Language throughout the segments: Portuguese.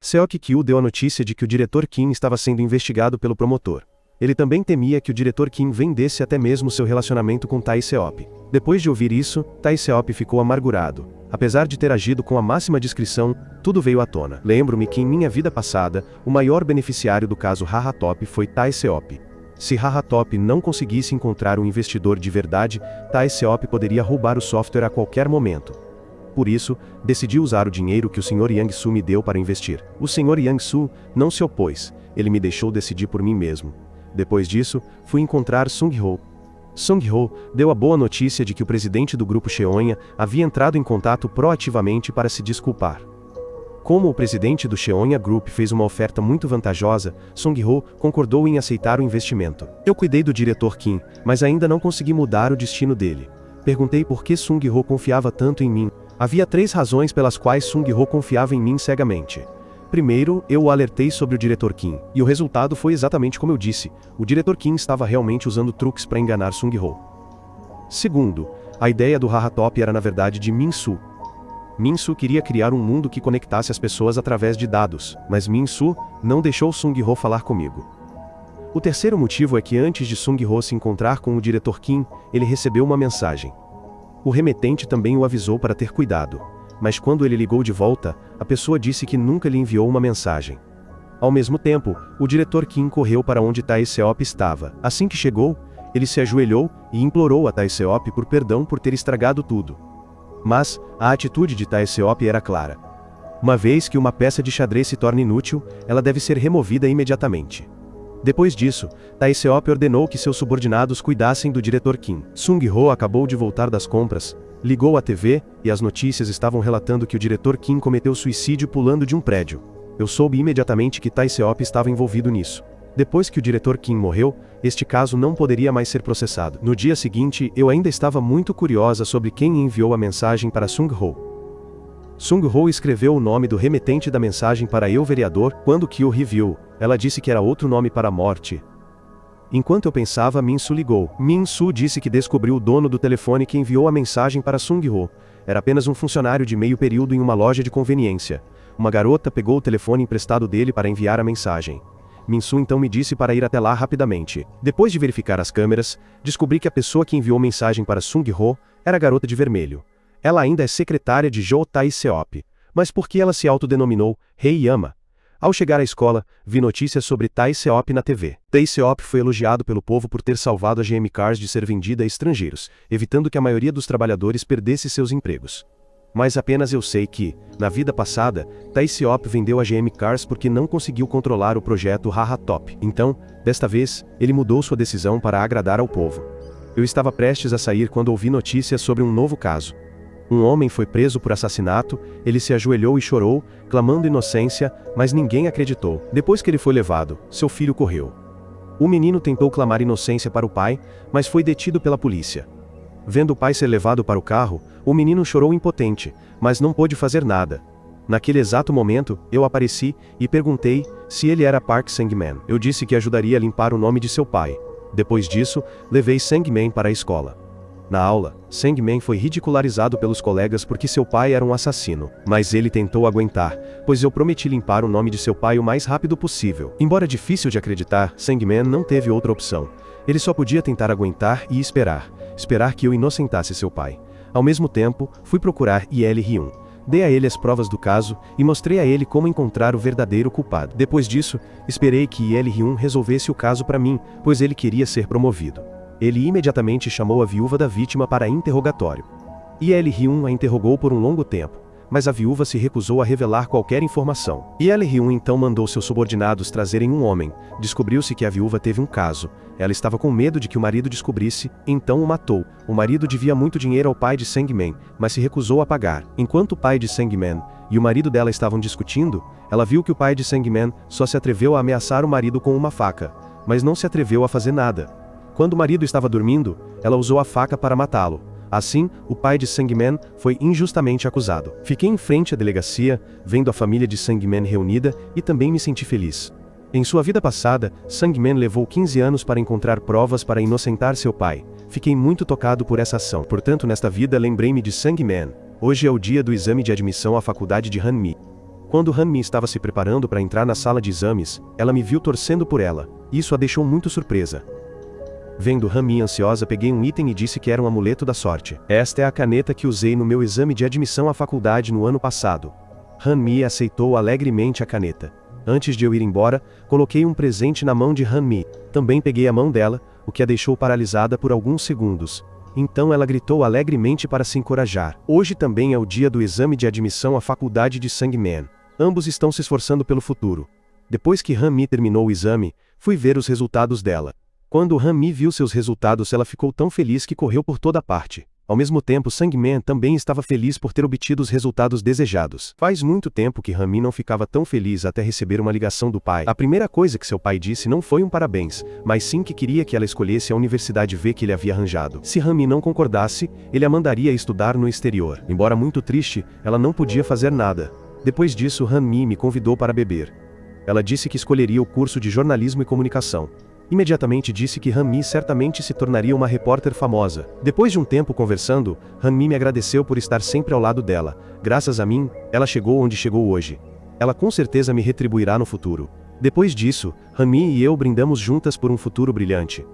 Seok Kyu deu a notícia de que o diretor Kim estava sendo investigado pelo promotor. Ele também temia que o diretor Kim vendesse até mesmo seu relacionamento com Tae Seop. Depois de ouvir isso, Tae Seop ficou amargurado. Apesar de ter agido com a máxima discrição, tudo veio à tona. Lembro-me que em minha vida passada, o maior beneficiário do caso Hahatop foi Tae Seop. Se Hahatop não conseguisse encontrar um investidor de verdade, Tae Seop poderia roubar o software a qualquer momento. Por isso, decidi usar o dinheiro que o Sr. Yang-soo me deu para investir. O Sr. Yang-soo não se opôs, ele me deixou decidir por mim mesmo. Depois disso, fui encontrar Sung-ho. Sung-ho deu a boa notícia de que o presidente do grupo Cheonha havia entrado em contato proativamente para se desculpar. Como o presidente do Cheonha Group fez uma oferta muito vantajosa, Sung-ho concordou em aceitar o investimento. Eu cuidei do diretor Kim, mas ainda não consegui mudar o destino dele. Perguntei por que Sung-ho confiava tanto em mim. Havia 3 razões pelas quais Sung-ho confiava em mim cegamente. Primeiro, eu o alertei sobre o diretor Kim, e o resultado foi exatamente como eu disse, o diretor Kim estava realmente usando truques para enganar Sung-ho. Segundo, a ideia do Hahatop era na verdade de Min-soo. Min-soo queria criar um mundo que conectasse as pessoas através de dados, mas Min-soo não deixou Sung-ho falar comigo. O terceiro motivo é que antes de Sung-ho se encontrar com o diretor Kim, ele recebeu uma mensagem. O remetente também o avisou para ter cuidado, mas quando ele ligou de volta, a pessoa disse que nunca lhe enviou uma mensagem. Ao mesmo tempo, o diretor Kim correu para onde Tae Seop estava. Assim que chegou, ele se ajoelhou e implorou a Tae Seop por perdão por ter estragado tudo. Mas, a atitude de Tae Seop era clara. Uma vez que uma peça de xadrez se torna inútil, ela deve ser removida imediatamente. Depois disso, Tae Seop ordenou que seus subordinados cuidassem do diretor Kim. Sung-ho acabou de voltar das compras, ligou à TV, e as notícias estavam relatando que o diretor Kim cometeu suicídio pulando de um prédio. Eu soube imediatamente que Tae Seop estava envolvido nisso. Depois que o diretor Kim morreu, este caso não poderia mais ser processado. No dia seguinte, eu ainda estava muito curiosa sobre quem enviou a mensagem para Sung-ho. Sung-ho escreveu o nome do remetente da mensagem para eu vereador, quando Kyo reviu, ela disse que era outro nome para a morte. Enquanto eu pensava, Min-soo ligou. Min-soo disse que descobriu o dono do telefone que enviou a mensagem para Sung-ho. Era apenas um funcionário de meio período em uma loja de conveniência. Uma garota pegou o telefone emprestado dele para enviar a mensagem. Min-soo então me disse para ir até lá rapidamente. Depois de verificar as câmeras, descobri que a pessoa que enviou mensagem para Sung-ho era a garota de vermelho. Ela ainda é secretária de Jo Tae Seop. Mas por que ela se autodenominou Rei Yama? Ao chegar à escola, vi notícias sobre Tae Seop na TV. Tae Seop foi elogiado pelo povo por ter salvado a GM Cars de ser vendida a estrangeiros, evitando que a maioria dos trabalhadores perdesse seus empregos. Mas apenas eu sei que, na vida passada, Tae Seop vendeu a GM Cars porque não conseguiu controlar o projeto Hahatop. Então, desta vez, ele mudou sua decisão para agradar ao povo. Eu estava prestes a sair quando ouvi notícias sobre um novo caso. Um homem foi preso por assassinato, ele se ajoelhou e chorou, clamando inocência, mas ninguém acreditou. Depois que ele foi levado, seu filho correu. O menino tentou clamar inocência para o pai, mas foi detido pela polícia. Vendo o pai ser levado para o carro, o menino chorou impotente, mas não pôde fazer nada. Naquele exato momento, eu apareci e perguntei se ele era Park Sang-man. Eu disse que ajudaria a limpar o nome de seu pai. Depois disso, levei Sang-man para a escola. Na aula, Sang-man foi ridicularizado pelos colegas porque seu pai era um assassino, mas ele tentou aguentar, pois eu prometi limpar o nome de seu pai o mais rápido possível. Embora difícil de acreditar, Sang-man não teve outra opção. Ele só podia tentar aguentar e esperar que eu inocentasse seu pai. Ao mesmo tempo, fui procurar Lee Hyun. Dei a ele as provas do caso e mostrei a ele como encontrar o verdadeiro culpado. Depois disso, esperei que Lee Hyun resolvesse o caso para mim, pois ele queria ser promovido. Ele imediatamente chamou a viúva da vítima para interrogatório. Lee Hyun a interrogou por um longo tempo, mas a viúva se recusou a revelar qualquer informação. Lee Hyun então mandou seus subordinados trazerem um homem. Descobriu-se que a viúva teve um caso. Ela estava com medo de que o marido descobrisse, então o matou. O marido devia muito dinheiro ao pai de Sang-man, mas se recusou a pagar. Enquanto o pai de Sang-man e o marido dela estavam discutindo, ela viu que o pai de Sang-man só se atreveu a ameaçar o marido com uma faca, mas não se atreveu a fazer nada. Quando o marido estava dormindo, ela usou a faca para matá-lo. Assim, o pai de Sang-man foi injustamente acusado. Fiquei em frente à delegacia, vendo a família de Sang-man reunida, e também me senti feliz. Em sua vida passada, Sang-man levou 15 anos para encontrar provas para inocentar seu pai. Fiquei muito tocado por essa ação. Portanto, nesta vida lembrei-me de Sang-man. Hoje é o dia do exame de admissão à faculdade de Hanmi. Quando Han Mi estava se preparando para entrar na sala de exames, ela me viu torcendo por ela. Isso a deixou muito surpresa. Vendo Han Mi ansiosa, peguei um item e disse que era um amuleto da sorte. Esta é a caneta que usei no meu exame de admissão à faculdade no ano passado. Han Mi aceitou alegremente a caneta. Antes de eu ir embora, coloquei um presente na mão de Han Mi. Também peguei a mão dela, o que a deixou paralisada por alguns segundos. Então ela gritou alegremente para se encorajar. Hoje também é o dia do exame de admissão à faculdade de Sangman. Ambos estão se esforçando pelo futuro. Depois que Han Mi terminou o exame, fui ver os resultados dela. Quando Han Mi viu seus resultados, ela ficou tão feliz que correu por toda parte. Ao mesmo tempo, Sangman também estava feliz por ter obtido os resultados desejados. Faz muito tempo que Han Mi não ficava tão feliz até receber uma ligação do pai. A primeira coisa que seu pai disse não foi um parabéns, mas sim que queria que ela escolhesse a universidade V que ele havia arranjado. Se Han Mi não concordasse, ele a mandaria estudar no exterior. Embora muito triste, ela não podia fazer nada. Depois disso, Han Mi me convidou para beber. Ela disse que escolheria o curso de jornalismo e comunicação. Imediatamente disse que Han Mi certamente se tornaria uma repórter famosa. Depois de um tempo conversando, Han Mi me agradeceu por estar sempre ao lado dela. Graças a mim, ela chegou onde chegou hoje. Ela com certeza me retribuirá no futuro. Depois disso, Han Mi e eu brindamos juntas por um futuro brilhante.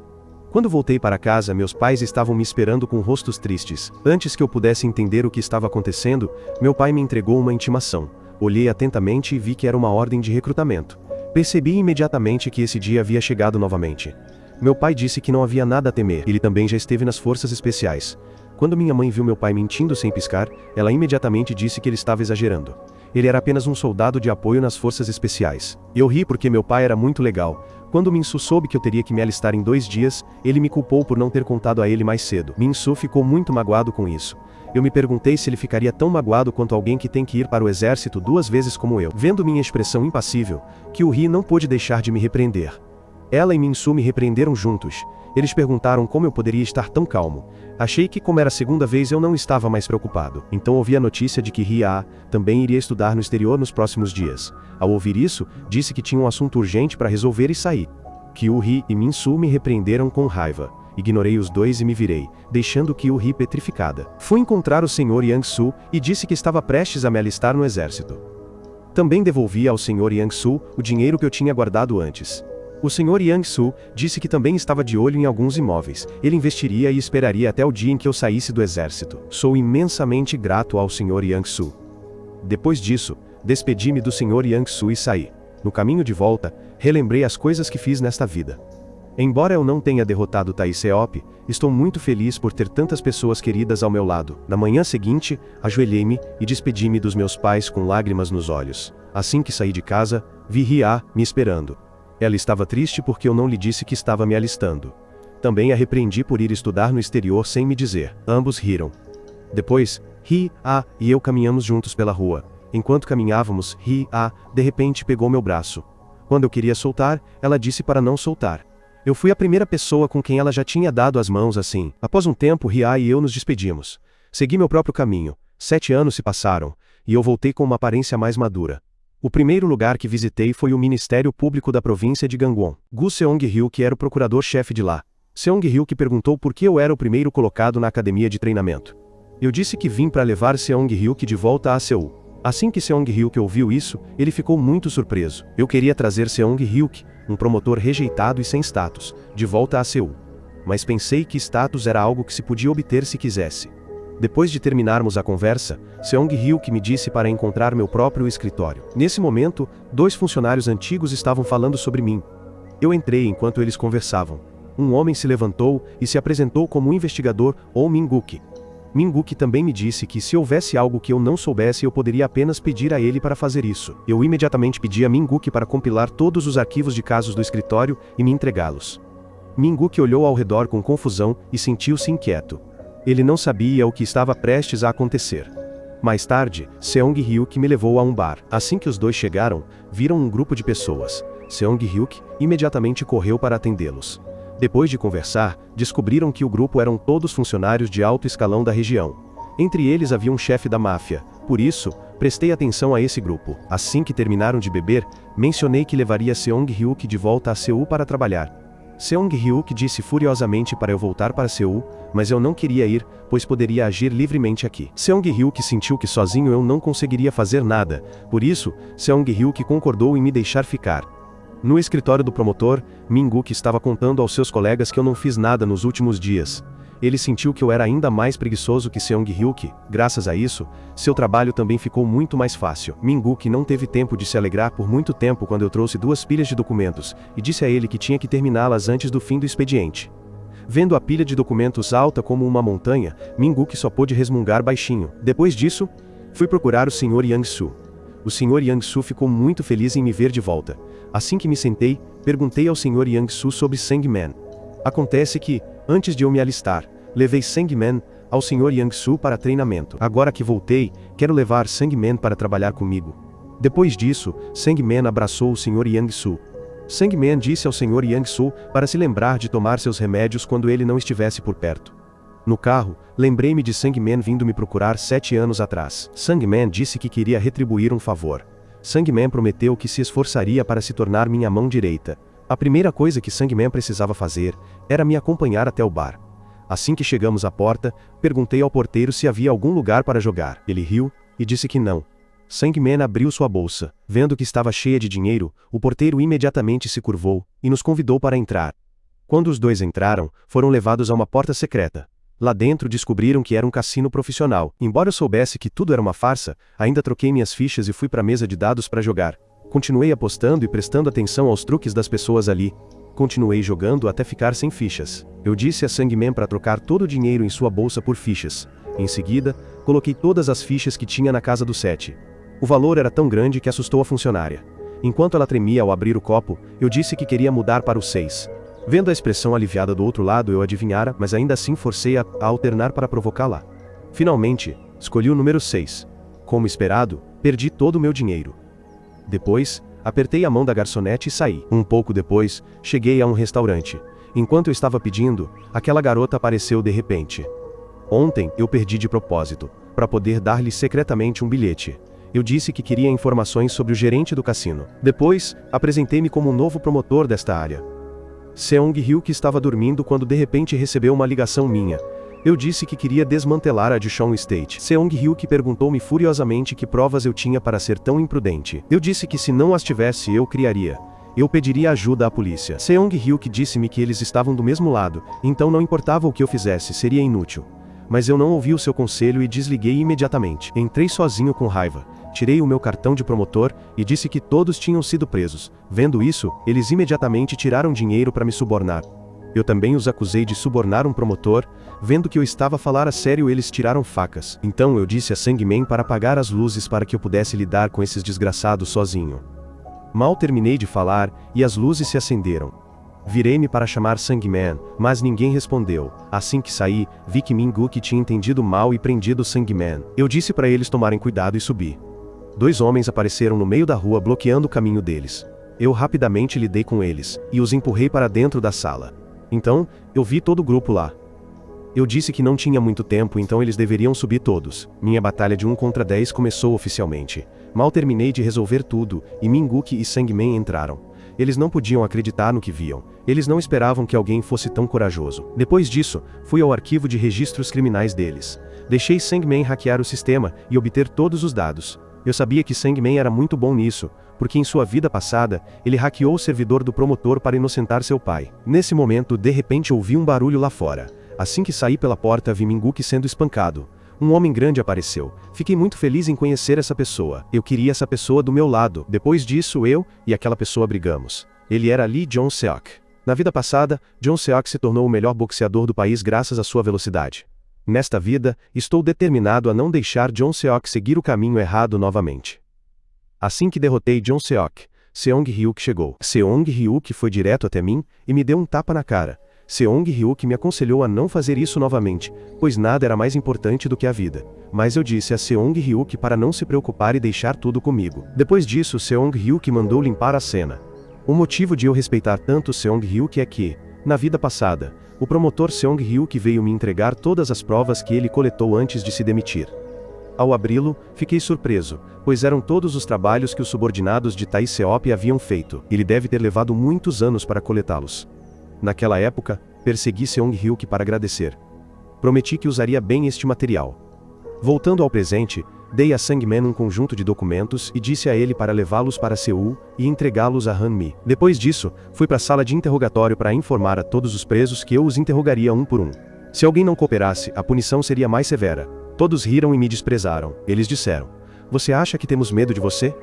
Quando voltei para casa, meus pais estavam me esperando com rostos tristes. Antes que eu pudesse entender o que estava acontecendo, meu pai me entregou uma intimação. Olhei atentamente e vi que era uma ordem de recrutamento. Percebi imediatamente que esse dia havia chegado novamente. Meu pai disse que não havia nada a temer, ele também já esteve nas forças especiais. Quando minha mãe viu meu pai mentindo sem piscar, ela imediatamente disse que ele estava exagerando. Ele era apenas um soldado de apoio nas forças especiais. Eu ri porque meu pai era muito legal. Quando Min-Soo soube que eu teria que me alistar em 2 dias, ele me culpou por não ter contado a ele mais cedo. Min-Soo ficou muito magoado com isso. Eu me perguntei se ele ficaria tão magoado quanto alguém que tem que ir para o exército 2 vezes como eu. Vendo minha expressão impassível, Kyu-hee não pôde deixar de me repreender. Ela e Min-Soo me repreenderam juntos. Eles perguntaram como eu poderia estar tão calmo. Achei que, como era a segunda vez, eu não estava mais preocupado. Então ouvi a notícia de que Hee-ah também iria estudar no exterior nos próximos dias. Ao ouvir isso, disse que tinha um assunto urgente para resolver e saí. Kyu-hee e Min-Soo me repreenderam com raiva. Ignorei os dois e me virei, deixando Kyu-hee petrificada. Fui encontrar o Sr. Yang-soo e disse que estava prestes a me alistar no exército. Também devolvi ao Sr. Yang-soo o dinheiro que eu tinha guardado antes. O Sr. Yang-soo disse que também estava de olho em alguns imóveis. Ele investiria e esperaria até o dia em que eu saísse do exército. Sou imensamente grato ao Sr. Yang-soo. Depois disso, despedi-me do Sr. Yang-soo e saí. No caminho de volta, relembrei as coisas que fiz nesta vida. Embora eu não tenha derrotado Tai-seop, estou muito feliz por ter tantas pessoas queridas ao meu lado. Na manhã seguinte, ajoelhei-me e despedi-me dos meus pais com lágrimas nos olhos. Assim que saí de casa, vi Hee-ah me esperando. Ela estava triste porque eu não lhe disse que estava me alistando. Também a repreendi por ir estudar no exterior sem me dizer. Ambos riram. Depois, Hee-ah e eu caminhamos juntos pela rua. Enquanto caminhávamos, Hee-ah de repente pegou meu braço. Quando eu queria soltar, ela disse para não soltar. Eu fui a primeira pessoa com quem ela já tinha dado as mãos assim. Após um tempo, Hee-ah e eu nos despedimos. Segui meu próprio caminho. 7 anos se passaram, e eu voltei com uma aparência mais madura. O primeiro lugar que visitei foi o Ministério Público da província de Gangwon. Gu Seong-hyuk era o procurador-chefe de lá. Seong-hyuk perguntou por que eu era o primeiro colocado na academia de treinamento. Eu disse que vim para levar Seong-hyuk de volta a Seul. Assim que Seong-hyuk ouviu isso, ele ficou muito surpreso. Eu queria trazer Seong-hyuk, um promotor rejeitado e sem status, de volta a Seul. Mas pensei que status era algo que se podia obter se quisesse. Depois de terminarmos a conversa, Seong-hyuk me disse para encontrar meu próprio escritório. Nesse momento, 2 funcionários antigos estavam falando sobre mim. Eu entrei enquanto eles conversavam. Um homem se levantou e se apresentou como o investigador Oh Min-guk. Min-guk também me disse que se houvesse algo que eu não soubesse eu poderia apenas pedir a ele para fazer isso. Eu imediatamente pedi a Min-guk para compilar todos os arquivos de casos do escritório e me entregá-los. Min-guk olhou ao redor com confusão e sentiu-se inquieto. Ele não sabia o que estava prestes a acontecer. Mais tarde, Seong-hyuk me levou a um bar. Assim que os dois chegaram, viram um grupo de pessoas. Seong-hyuk imediatamente correu para atendê-los. Depois de conversar, descobriram que o grupo eram todos funcionários de alto escalão da região. Entre eles havia um chefe da máfia. Por isso, prestei atenção a esse grupo. Assim que terminaram de beber, mencionei que levaria Seong-hyuk de volta a Seul para trabalhar. Seong-ryuk disse furiosamente para eu voltar para Seul, mas eu não queria ir, pois poderia agir livremente aqui. Seong-ryuk sentiu que sozinho eu não conseguiria fazer nada, por isso, Seong-ryuk concordou em me deixar ficar. No escritório do promotor, Min-guk estava contando aos seus colegas que eu não fiz nada nos últimos dias. Ele sentiu que eu era ainda mais preguiçoso que Seong-ryuk. Graças a isso, seu trabalho também ficou muito mais fácil. Min-guk não teve tempo de se alegrar por muito tempo quando eu trouxe 2 pilhas de documentos, e disse a ele que tinha que terminá-las antes do fim do expediente. Vendo a pilha de documentos alta como uma montanha, Min-guk só pôde resmungar baixinho. Depois disso, fui procurar o Sr. Yang-soo. O Sr. Yang-soo ficou muito feliz em me ver de volta. Assim que me sentei, perguntei ao Sr. Yang-soo sobre Sang-man. Acontece que, antes de eu me alistar, levei Sang-man ao Sr. Yang-soo para treinamento. Agora que voltei, quero levar Sang-man para trabalhar comigo. Depois disso, Sang-man abraçou o Sr. Yang-soo. Sang-man disse ao Sr. Yang-soo para se lembrar de tomar seus remédios quando ele não estivesse por perto. No carro, lembrei-me de Sang-man vindo me procurar 7 anos atrás. Sang-man disse que queria retribuir um favor. Sang-man prometeu que se esforçaria para se tornar minha mão direita. A primeira coisa que Sang-man precisava fazer era me acompanhar até o bar. Assim que chegamos à porta, perguntei ao porteiro se havia algum lugar para jogar. Ele riu e disse que não. Sang-man abriu sua bolsa. Vendo que estava cheia de dinheiro, o porteiro imediatamente se curvou e nos convidou para entrar. Quando os 2 entraram, foram levados a uma porta secreta. Lá dentro descobriram que era um cassino profissional. Embora eu soubesse que tudo era uma farsa, ainda troquei minhas fichas e fui para a mesa de dados para jogar. Continuei apostando e prestando atenção aos truques das pessoas ali. Continuei jogando até ficar sem fichas. Eu disse a Sang-man para trocar todo o dinheiro em sua bolsa por fichas. Em seguida, coloquei todas as fichas que tinha na casa do 7. O valor era tão grande que assustou a funcionária. Enquanto ela tremia ao abrir o copo, eu disse que queria mudar para o 6. Vendo a expressão aliviada do outro lado, eu adivinhara, mas ainda assim forcei a alternar para provocá-la. Finalmente, escolhi o número 6. Como esperado, perdi todo o meu dinheiro. Depois, apertei a mão da garçonete e saí. Um pouco depois, cheguei a um restaurante. Enquanto eu estava pedindo, aquela garota apareceu de repente. Ontem, eu perdi de propósito, para poder dar-lhe secretamente um bilhete. Eu disse que queria informações sobre o gerente do cassino. Depois, apresentei-me como um novo promotor desta área. Seong-ryuk estava dormindo quando de repente recebeu uma ligação minha. Eu disse que queria desmantelar a Dishon Estate. Seong-ryuk perguntou-me furiosamente que provas eu tinha para ser tão imprudente. Eu disse que se não as tivesse eu criaria. Eu pediria ajuda à polícia. Seong-ryuk disse-me que eles estavam do mesmo lado, então não importava o que eu fizesse, seria inútil. Mas eu não ouvi o seu conselho e desliguei imediatamente. Entrei sozinho com raiva. Tirei o meu cartão de promotor e disse que todos tinham sido presos. Vendo isso, eles imediatamente tiraram dinheiro para me subornar. Eu também os acusei de subornar um promotor. Vendo que eu estava a falar a sério, eles tiraram facas. Então eu disse a Sang-man para apagar as luzes para que eu pudesse lidar com esses desgraçados sozinho. Mal terminei de falar, e as luzes se acenderam. Virei-me para chamar Sang-man, mas ninguém respondeu. Assim que saí, vi que Min-guk tinha entendido mal e prendido Sang-man. Eu disse para eles tomarem cuidado e subi. 2 homens apareceram no meio da rua bloqueando o caminho deles. Eu rapidamente lidei com eles, e os empurrei para dentro da sala. Então, eu vi todo o grupo lá. Eu disse que não tinha muito tempo, então eles deveriam subir todos. Minha batalha de 1 contra 10 começou oficialmente. Mal terminei de resolver tudo, e Min-guk e Sang-man entraram. Eles não podiam acreditar no que viam. Eles não esperavam que alguém fosse tão corajoso. Depois disso, fui ao arquivo de registros criminais deles. Deixei Sang-man hackear o sistema e obter todos os dados. Eu sabia que Sang-man era muito bom nisso, porque em sua vida passada, ele hackeou o servidor do promotor para inocentar seu pai. Nesse momento, de repente ouvi um barulho lá fora. Assim que saí pela porta, vi Min-guk sendo espancado. Um homem grande apareceu. Fiquei muito feliz em conhecer essa pessoa. Eu queria essa pessoa do meu lado. Depois disso, eu e aquela pessoa brigamos. Ele era Lee Jong-seok. Na vida passada, Jong-seok se tornou o melhor boxeador do país graças à sua velocidade. Nesta vida, estou determinado a não deixar Jong-seok seguir o caminho errado novamente. Assim que derrotei Jong-seok, Seong-ryuk chegou. Seong-ryuk foi direto até mim e me deu um tapa na cara. Seong-ryuk me aconselhou a não fazer isso novamente, pois nada era mais importante do que a vida. Mas eu disse a Seong-ryuk para não se preocupar e deixar tudo comigo. Depois disso, Seong-ryuk mandou limpar a cena. O motivo de eu respeitar tanto Seong-ryuk é que, na vida passada, o promotor Seong-ryuk veio me entregar todas as provas que ele coletou antes de se demitir. Ao abri-lo, fiquei surpreso, pois eram todos os trabalhos que os subordinados de Tae-seop haviam feito. Ele deve ter levado muitos anos para coletá-los. Naquela época, persegui Seong-hyuk para agradecer. Prometi que usaria bem este material. Voltando ao presente, dei a Sangman um conjunto de documentos e disse a ele para levá-los para Seul e entregá-los a Han-mi. Depois disso, fui para a sala de interrogatório para informar a todos os presos que eu os interrogaria um por um. Se alguém não cooperasse, a punição seria mais severa. Todos riram e me desprezaram. Eles disseram: "Você acha que temos medo de você?"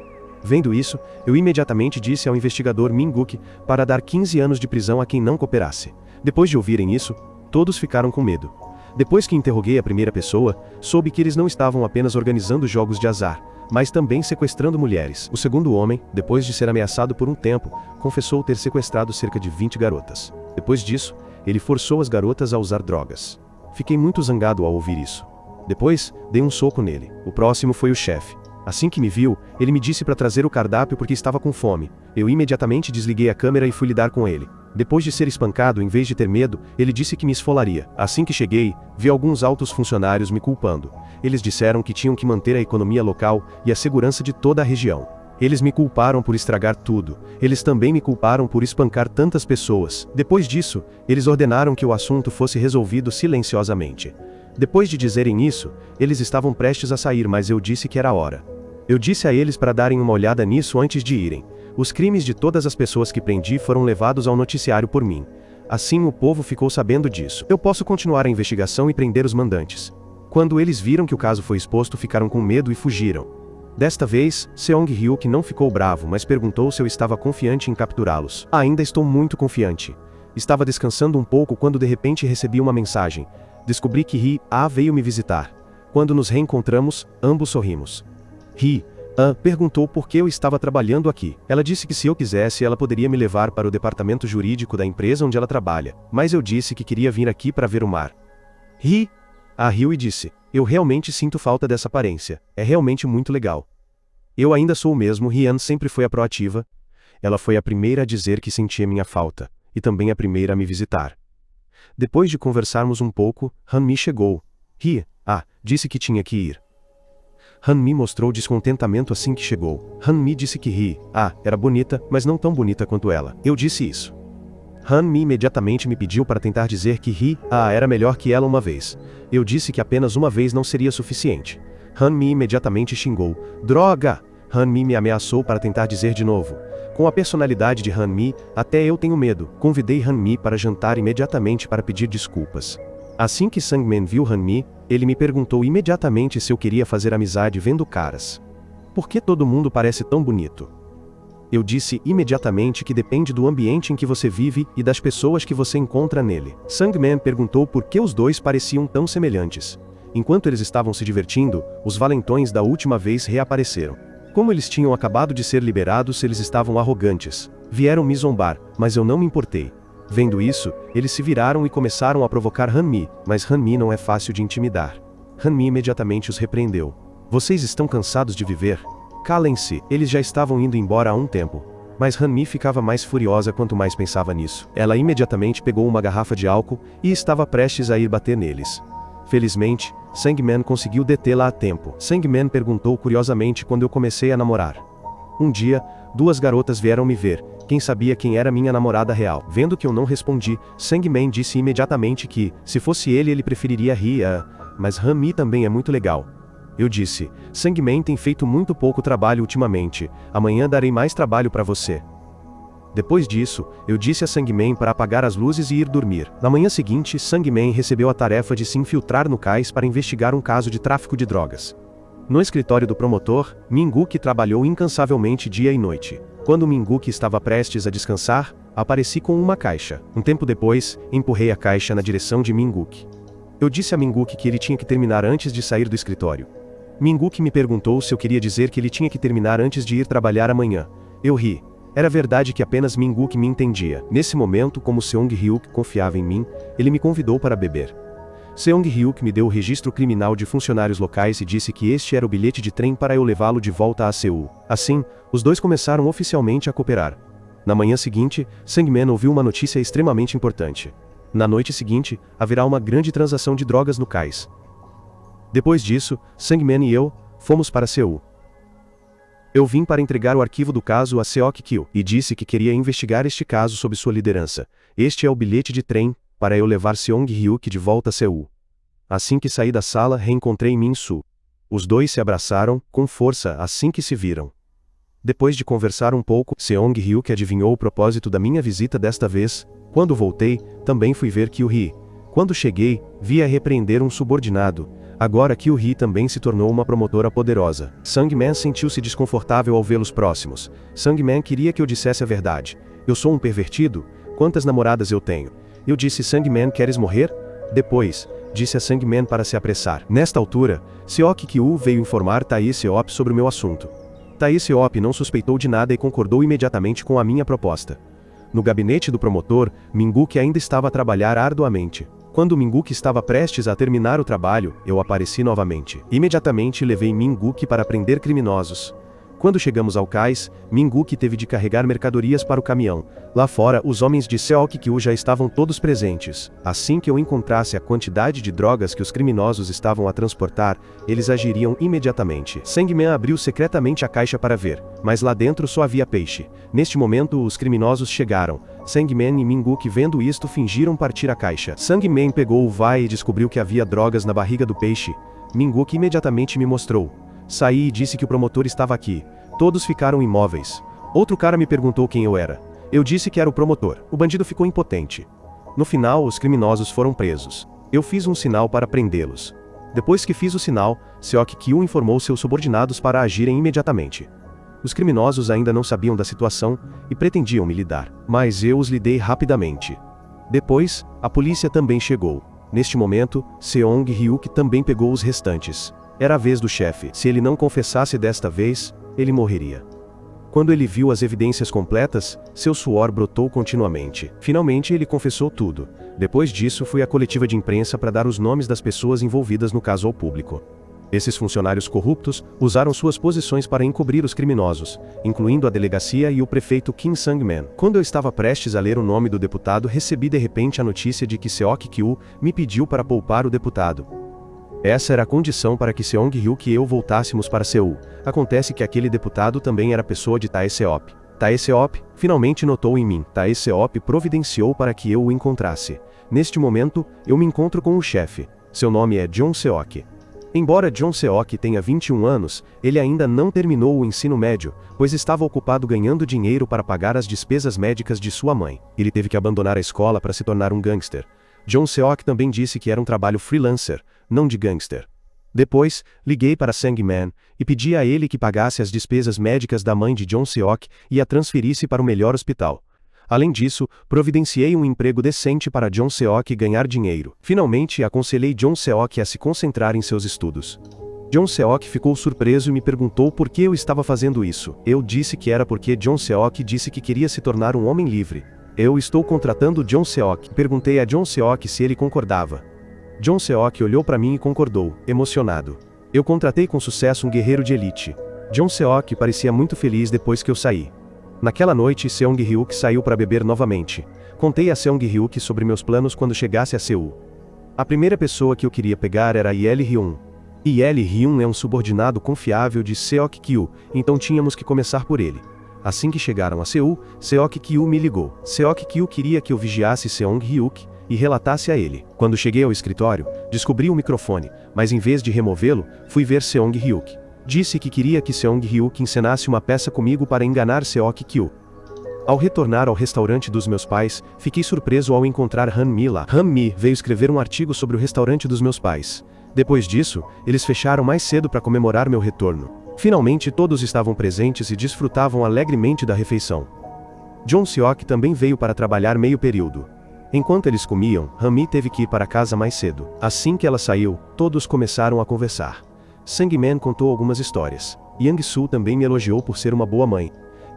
Vendo isso, eu imediatamente disse ao investigador Min-guk para dar 15 anos de prisão a quem não cooperasse. Depois de ouvirem isso, todos ficaram com medo. Depois que interroguei a primeira pessoa, soube que eles não estavam apenas organizando jogos de azar, mas também sequestrando mulheres. O segundo homem, depois de ser ameaçado por um tempo, confessou ter sequestrado cerca de 20 garotas. Depois disso, ele forçou as garotas a usar drogas. Fiquei muito zangado ao ouvir isso. Depois, dei um soco nele. O próximo foi o chefe. Assim que me viu, ele me disse para trazer o cardápio porque estava com fome. Eu imediatamente desliguei a câmera e fui lidar com ele. Depois de ser espancado, em vez de ter medo, ele disse que me esfolaria. Assim que cheguei, vi alguns altos funcionários me culpando. Eles disseram que tinham que manter a economia local e a segurança de toda a região. Eles me culparam por estragar tudo. Eles também me culparam por espancar tantas pessoas. Depois disso, eles ordenaram que o assunto fosse resolvido silenciosamente. Depois de dizerem isso, eles estavam prestes a sair, mas eu disse que era a hora. Eu disse a eles para darem uma olhada nisso antes de irem. Os crimes de todas as pessoas que prendi foram levados ao noticiário por mim. Assim o povo ficou sabendo disso. Eu posso continuar a investigação e prender os mandantes. Quando eles viram que o caso foi exposto, ficaram com medo e fugiram. Desta vez, Seong-hyuk não ficou bravo, mas perguntou se eu estava confiante em capturá-los. Ainda estou muito confiante. Estava descansando um pouco quando de repente recebi uma mensagem. Descobri que Ri-ah veio me visitar. Quando nos reencontramos, ambos sorrimos. Ri-ah perguntou por que eu estava trabalhando aqui. Ela disse que se eu quisesse, ela poderia me levar para o departamento jurídico da empresa onde ela trabalha, mas eu disse que queria vir aqui para ver o mar. Ri-ah riu e disse: "Eu realmente sinto falta dessa aparência. É realmente muito legal." Eu ainda sou o mesmo. Rian sempre foi a proativa. Ela foi a primeira a dizer que sentia minha falta, e também a primeira a me visitar. Depois de conversarmos um pouco, Han-mi chegou. Ri-ah disse que tinha que ir. Han-mi mostrou descontentamento assim que chegou. Han-mi disse que Ri-ah era bonita, mas não tão bonita quanto ela. Eu disse isso. Han-mi imediatamente me pediu para tentar dizer que Ri-ah era melhor que ela uma vez. Eu disse que apenas uma vez não seria suficiente. Han-mi imediatamente xingou. Droga! Han-mi me ameaçou para tentar dizer de novo. Com a personalidade de Han-mi, até eu tenho medo. Convidei Han-mi para jantar imediatamente para pedir desculpas. Assim que Sangman viu Han-mi, ele me perguntou imediatamente se eu queria fazer amizade vendo caras. Por que todo mundo parece tão bonito? Eu disse imediatamente que depende do ambiente em que você vive e das pessoas que você encontra nele. Sangman perguntou por que os dois pareciam tão semelhantes. Enquanto eles estavam se divertindo, os valentões da última vez reapareceram. Como eles tinham acabado de ser liberados, eles estavam arrogantes. Vieram me zombar, mas eu não me importei. Vendo isso, eles se viraram e começaram a provocar Han-mi, mas Han-mi não é fácil de intimidar. Han-mi imediatamente os repreendeu. Vocês estão cansados de viver? Calem-se, eles já estavam indo embora há um tempo. Mas Han-mi ficava mais furiosa quanto mais pensava nisso. Ela imediatamente pegou uma garrafa de álcool e estava prestes a ir bater neles. Felizmente, Sangman conseguiu detê-la a tempo. Sangman perguntou curiosamente quando eu comecei a namorar. Um dia, duas garotas vieram me ver. Quem sabia quem era minha namorada real? Vendo que eu não respondi, Sangman disse imediatamente que, se fosse ele preferiria Ri-ah, mas Han-mi também é muito legal. Eu disse: Sangman tem feito muito pouco trabalho ultimamente. Amanhã darei mais trabalho para você. Depois disso, eu disse a Sangman para apagar as luzes e ir dormir. Na manhã seguinte, Sangman recebeu a tarefa de se infiltrar no cais para investigar um caso de tráfico de drogas. No escritório do promotor, Min-guk trabalhou incansavelmente dia e noite. Quando Min-guk estava prestes a descansar, apareci com uma caixa. Um tempo depois, empurrei a caixa na direção de Min-guk. Eu disse a Min-guk que ele tinha que terminar antes de sair do escritório. Min-guk me perguntou se eu queria dizer que ele tinha que terminar antes de ir trabalhar amanhã. Eu ri. Era verdade que apenas Min-guk me entendia. Nesse momento, como Seong-hyuk confiava em mim, ele me convidou para beber. Seong-hyuk me deu o registro criminal de funcionários locais e disse que este era o bilhete de trem para eu levá-lo de volta a Seul. Assim, os dois começaram oficialmente a cooperar. Na manhã seguinte, Sangman ouviu uma notícia extremamente importante. Na noite seguinte, haverá uma grande transação de drogas no cais. Depois disso, Sangman e eu fomos para Seul. Eu vim para entregar o arquivo do caso a Seok-kyu, e disse que queria investigar este caso sob sua liderança. Este é o bilhete de trem, para eu levar Seong-hyuk de volta a Seul. Assim que saí da sala, reencontrei Min-soo. Os dois se abraçaram, com força, assim que se viram. Depois de conversar um pouco, Seong-hyuk adivinhou o propósito da minha visita desta vez. Quando voltei, também fui ver Kyu-hee. Quando cheguei, vi-a repreender um subordinado. Agora Kyu-hee também se tornou uma promotora poderosa. Sangman sentiu-se desconfortável ao vê-los próximos. Sangman queria que eu dissesse a verdade. Eu sou um pervertido? Quantas namoradas eu tenho? Eu disse: Sangman, queres morrer? Depois, disse a Sangman para se apressar. Nesta altura, Seok-kyu veio informar Tae-seop sobre o meu assunto. Tae-seop não suspeitou de nada e concordou imediatamente com a minha proposta. No gabinete do promotor, Min-guk ainda estava a trabalhar arduamente. Quando Min-guk estava prestes a terminar o trabalho, eu apareci novamente. Imediatamente levei Min-guk para prender criminosos. Quando chegamos ao cais, Min-guk teve de carregar mercadorias para o caminhão. Lá fora, os homens de Seok-kyu já estavam todos presentes. Assim que eu encontrasse a quantidade de drogas que os criminosos estavam a transportar, eles agiriam imediatamente. Sangman abriu secretamente a caixa para ver, mas lá dentro só havia peixe. Neste momento, os criminosos chegaram. Sangman e Min-guk, vendo isto, fingiram partir a caixa. Sangman pegou o vai e descobriu que havia drogas na barriga do peixe. Min-guk imediatamente me mostrou. Saí e disse que o promotor estava aqui. Todos ficaram imóveis. Outro cara me perguntou quem eu era. Eu disse que era o promotor. O bandido ficou impotente. No final, os criminosos foram presos. Eu fiz um sinal para prendê-los. Depois que fiz o sinal, Seok-kyu informou seus subordinados para agirem imediatamente. Os criminosos ainda não sabiam da situação e pretendiam me lidar, mas eu os lidei rapidamente. Depois, a polícia também chegou. Neste momento, Seong-hyuk também pegou os restantes. Era a vez do chefe. Se ele não confessasse desta vez, ele morreria. Quando ele viu as evidências completas, seu suor brotou continuamente. Finalmente ele confessou tudo. Depois disso, fui à coletiva de imprensa para dar os nomes das pessoas envolvidas no caso ao público. Esses funcionários corruptos usaram suas posições para encobrir os criminosos, incluindo a delegacia e o prefeito Kim Sang-man. Quando eu estava prestes a ler o nome do deputado, recebi de repente a notícia de que Seok-kyu me pediu para poupar o deputado. Essa era a condição para que Seong-hyuk e eu voltássemos para Seul. Acontece que aquele deputado também era pessoa de Tae-seop. Tae-seop finalmente notou em mim. Tae-seop providenciou para que eu o encontrasse. Neste momento, eu me encontro com o chefe. Seu nome é John Seok. Embora John Seok tenha 21 anos, ele ainda não terminou o ensino médio, pois estava ocupado ganhando dinheiro para pagar as despesas médicas de sua mãe. Ele teve que abandonar a escola para se tornar um gangster. John Seok também disse que era um trabalho freelancer, não de gangster. Depois, liguei para Sangman e pedi a ele que pagasse as despesas médicas da mãe de John Seok e a transferisse para o melhor hospital. Além disso, providenciei um emprego decente para John Seok ganhar dinheiro. Finalmente, aconselhei John Seok a se concentrar em seus estudos. John Seok ficou surpreso e me perguntou por que eu estava fazendo isso. Eu disse que era porque John Seok disse que queria se tornar um homem livre. Eu estou contratando John Seok. Perguntei a John Seok se ele concordava. John Seok olhou para mim e concordou, emocionado. Eu contratei com sucesso um guerreiro de elite. John Seok parecia muito feliz depois que eu saí. Naquela noite, Seong-hyuk saiu para beber novamente. Contei a Seong-hyuk sobre meus planos quando chegasse a Seul. A primeira pessoa que eu queria pegar era Yeol-hyun. Yeol-hyun é um subordinado confiável de Seok-kyu, então tínhamos que começar por ele. Assim que chegaram a Seul, Seok-kyu me ligou. Seok-kyu queria que eu vigiasse Seong-hyuk e relatasse a ele. Quando cheguei ao escritório, descobri o microfone, mas em vez de removê-lo, fui ver Seong-hyuk. Disse que queria que Seong-hyuk encenasse uma peça comigo para enganar Seok-kyu. Ao retornar ao restaurante dos meus pais, fiquei surpreso ao encontrar Han-mi lá. Han-mi veio escrever um artigo sobre o restaurante dos meus pais. Depois disso, eles fecharam mais cedo para comemorar meu retorno. Finalmente todos estavam presentes e desfrutavam alegremente da refeição. John Seok também veio para trabalhar meio período. Enquanto eles comiam, Han-mi teve que ir para casa mais cedo. Assim que ela saiu, todos começaram a conversar. Sangman contou algumas histórias. Yang-soo também me elogiou por ser uma boa mãe.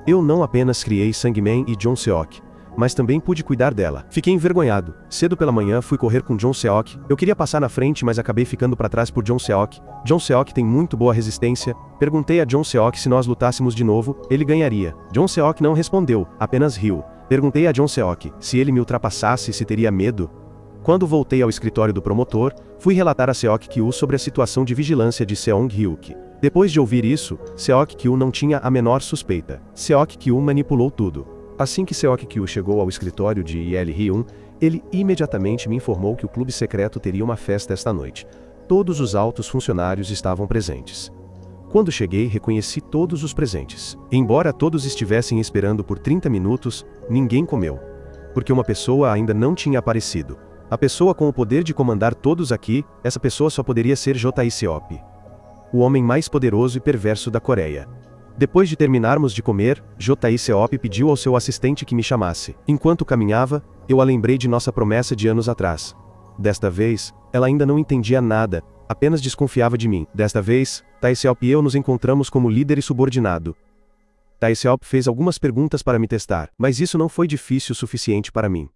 Eu não apenas criei Sangman e John Seok, mas também pude cuidar dela. Fiquei envergonhado. Cedo pela manhã fui correr com John Seok. Eu queria passar na frente, mas acabei ficando para trás por John Seok. John Seok tem muito boa resistência. Perguntei a John Seok se nós lutássemos de novo, ele ganharia. John Seok não respondeu, apenas riu. Perguntei a John Seok se ele me ultrapassasse se teria medo. Quando voltei ao escritório do promotor, fui relatar a Seok-kyu sobre a situação de vigilância de Seong-hyuk. Depois de ouvir isso, Seok-kyu não tinha a menor suspeita. Seok-kyu manipulou tudo. Assim que Seok-kyu chegou ao escritório de Il-hyun, ele imediatamente me informou que o clube secreto teria uma festa esta noite. Todos os altos funcionários estavam presentes. Quando cheguei, reconheci todos os presentes. Embora todos estivessem esperando por 30 minutos, ninguém comeu. Porque uma pessoa ainda não tinha aparecido. A pessoa com o poder de comandar todos aqui, essa pessoa só poderia ser J.I. Seop, o homem mais poderoso e perverso da Coreia. Depois de terminarmos de comer, J.I. Seop pediu ao seu assistente que me chamasse. Enquanto caminhava, eu a lembrei de nossa promessa de anos atrás. Desta vez, ela ainda não entendia nada, apenas desconfiava de mim. Desta vez, Tae Seop e eu nos encontramos como líder e subordinado. Tae Seop fez algumas perguntas para me testar, mas isso não foi difícil o suficiente para mim.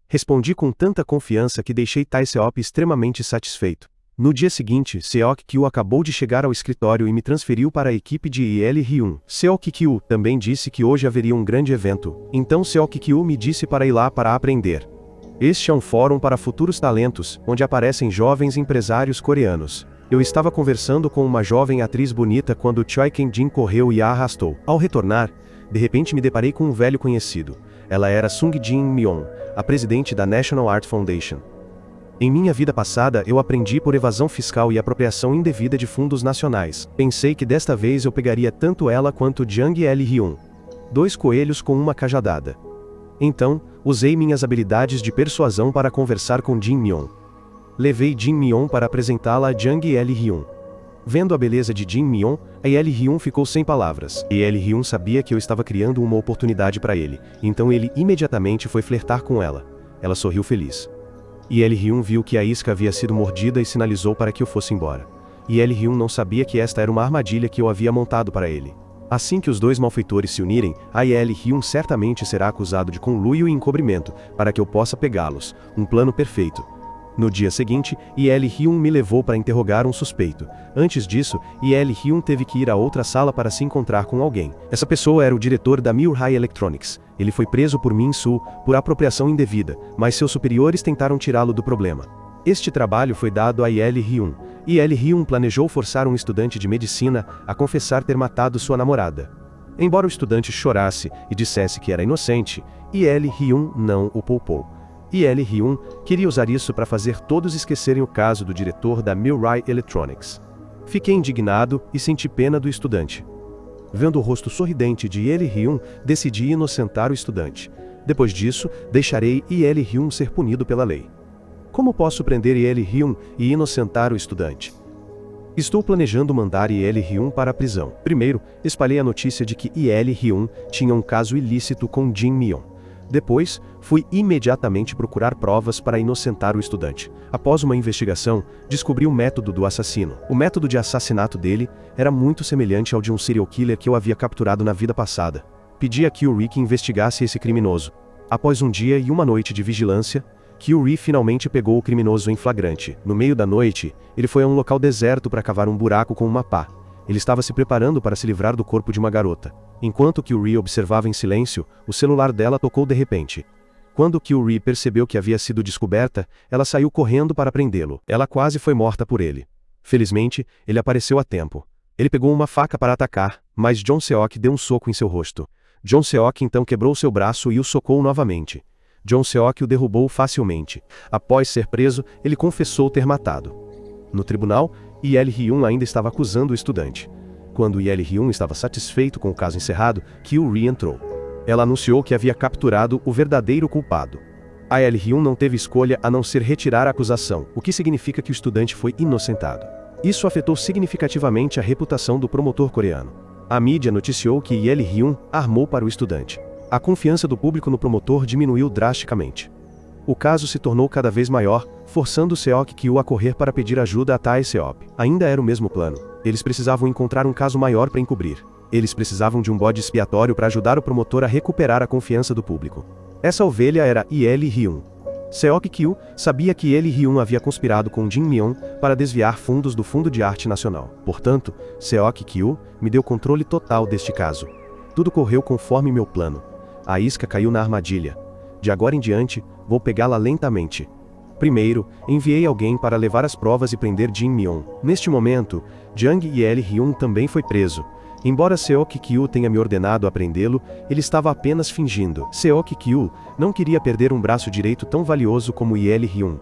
Respondi com tanta confiança que deixei Tae Seop extremamente satisfeito. No dia seguinte, Seok-kyu acabou de chegar ao escritório e me transferiu para a equipe de Il-hyun. Seok-kyu também disse que hoje haveria um grande evento, então Seok-kyu me disse para ir lá para aprender. Este é um fórum para futuros talentos, onde aparecem jovens empresários coreanos. Eu estava conversando com uma jovem atriz bonita quando Choi Ken-jin correu e a arrastou. Ao retornar, de repente me deparei com um velho conhecido. Ela era Sung Jin-myeon, a presidente da National Art Foundation. Em minha vida passada, eu aprendi por evasão fiscal e apropriação indevida de fundos nacionais. Pensei que desta vez eu pegaria tanto ela quanto Jang Il-hyun. 2 coelhos com uma cajadada. Então, usei minhas habilidades de persuasão para conversar com Jin-myeon. Levei Jin-myeon para apresentá-la a Jang Il-hyun. Vendo a beleza de Jin-myeon, a Il-hyun ficou sem palavras. E Il-hyun sabia que eu estava criando uma oportunidade para ele, então ele imediatamente foi flertar com ela. Ela sorriu feliz. E Il-hyun viu que a isca havia sido mordida e sinalizou para que eu fosse embora. E Il-hyun não sabia que esta era uma armadilha que eu havia montado para ele. Assim que os 2 malfeitores se unirem, a Il-hyun certamente será acusado de conluio e encobrimento, para que eu possa pegá-los. Um plano perfeito. No dia seguinte, Il-hyun me levou para interrogar um suspeito. Antes disso, Il-hyun teve que ir a outra sala para se encontrar com alguém. Essa pessoa era o diretor da Murhai Electronics. Ele foi preso por Min-soo, por apropriação indevida, mas seus superiores tentaram tirá-lo do problema. Este trabalho foi dado a Il-hyun. Il-hyun planejou forçar um estudante de medicina a confessar ter matado sua namorada. Embora o estudante chorasse e dissesse que era inocente, Il-hyun não o poupou. Il-hyun queria usar isso para fazer todos esquecerem o caso do diretor da Murhai Electronics. Fiquei indignado e senti pena do estudante. Vendo o rosto sorridente de Il-hyun, decidi inocentar o estudante. Depois disso, deixarei Il-hyun ser punido pela lei. Como posso prender Il-hyun e inocentar o estudante? Estou planejando mandar Il-hyun para a prisão. Primeiro, espalhei a notícia de que Il-hyun tinha um caso ilícito com Jin-myeon. Depois, fui imediatamente procurar provas para inocentar o estudante. Após uma investigação, descobri o método do assassino. O método de assassinato dele era muito semelhante ao de um serial killer que eu havia capturado na vida passada. Pedi a Kyu-ri que investigasse esse criminoso. Após um dia e uma noite de vigilância, Kyu-ri finalmente pegou o criminoso em flagrante. No meio da noite, ele foi a um local deserto para cavar um buraco com uma pá. Ele estava se preparando para se livrar do corpo de uma garota. Enquanto Kyu-ri observava em silêncio, o celular dela tocou de repente. Quando Kyu-ri percebeu que havia sido descoberta, ela saiu correndo para prendê-lo. Ela quase foi morta por ele. Felizmente, ele apareceu a tempo. Ele pegou uma faca para atacar, mas Jong Seok deu um soco em seu rosto. Jong Seok então quebrou seu braço e o socou novamente. Jong Seok o derrubou facilmente. Após ser preso, ele confessou ter matado. No tribunal, Il-hyun ainda estava acusando o estudante. Quando Il-hyun estava satisfeito com o caso encerrado, Kyu-ri entrou. Ela anunciou que havia capturado o verdadeiro culpado. A Il-hyun não teve escolha a não ser retirar a acusação, o que significa que o estudante foi inocentado. Isso afetou significativamente a reputação do promotor coreano. A mídia noticiou que Il-hyun armou para o estudante. A confiança do público no promotor diminuiu drasticamente. O caso se tornou cada vez maior, forçando Seok-kyu a correr para pedir ajuda a Tae Seop. Ainda era o mesmo plano. Eles precisavam encontrar um caso maior para encobrir. Eles precisavam de um bode expiatório para ajudar o promotor a recuperar a confiança do público. Essa ovelha era Il-hyun. Seok-kyu sabia que Il-hyun havia conspirado com Jin-myeon para desviar fundos do Fundo de Arte Nacional. Portanto, Seok-kyu me deu controle total deste caso. Tudo correu conforme meu plano. A isca caiu na armadilha. De agora em diante, vou pegá-la lentamente. Primeiro, enviei alguém para levar as provas e prender Jin Myung. Neste momento, Jang Ye-hyun também foi preso. Embora Seok-kyu tenha me ordenado a prendê-lo, ele estava apenas fingindo. Seok-kyu não queria perder um braço direito tão valioso como Ye-hyun.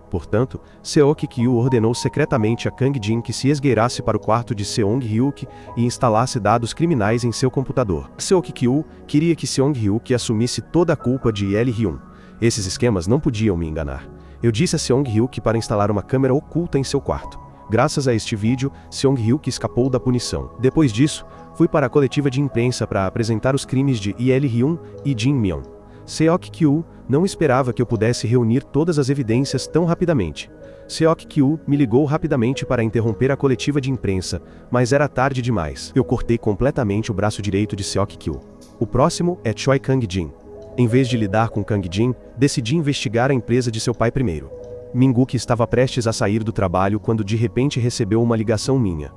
Portanto, Seok-kyu ordenou secretamente a Kang Jin que se esgueirasse para o quarto de Seong-hyuk e instalasse dados criminais em seu computador. Seok-kyu queria que Seong-hyuk assumisse toda a culpa de Ye-hyun. Esses esquemas não podiam me enganar. Eu disse a Seong-hyuk para instalar uma câmera oculta em seu quarto. Graças a este vídeo, Seong-hyuk escapou da punição. Depois disso, fui para a coletiva de imprensa para apresentar os crimes de Ye-hyun e Jin Myung. Seok-kyu não esperava que eu pudesse reunir todas as evidências tão rapidamente. Seok-kyu me ligou rapidamente para interromper a coletiva de imprensa, mas era tarde demais. Eu cortei completamente o braço direito de Seok-kyu. O próximo é Choi Kang-jin. Em vez de lidar com Kang-jin, decidi investigar a empresa de seu pai primeiro. Min-guk estava prestes a sair do trabalho quando de repente recebeu uma ligação minha.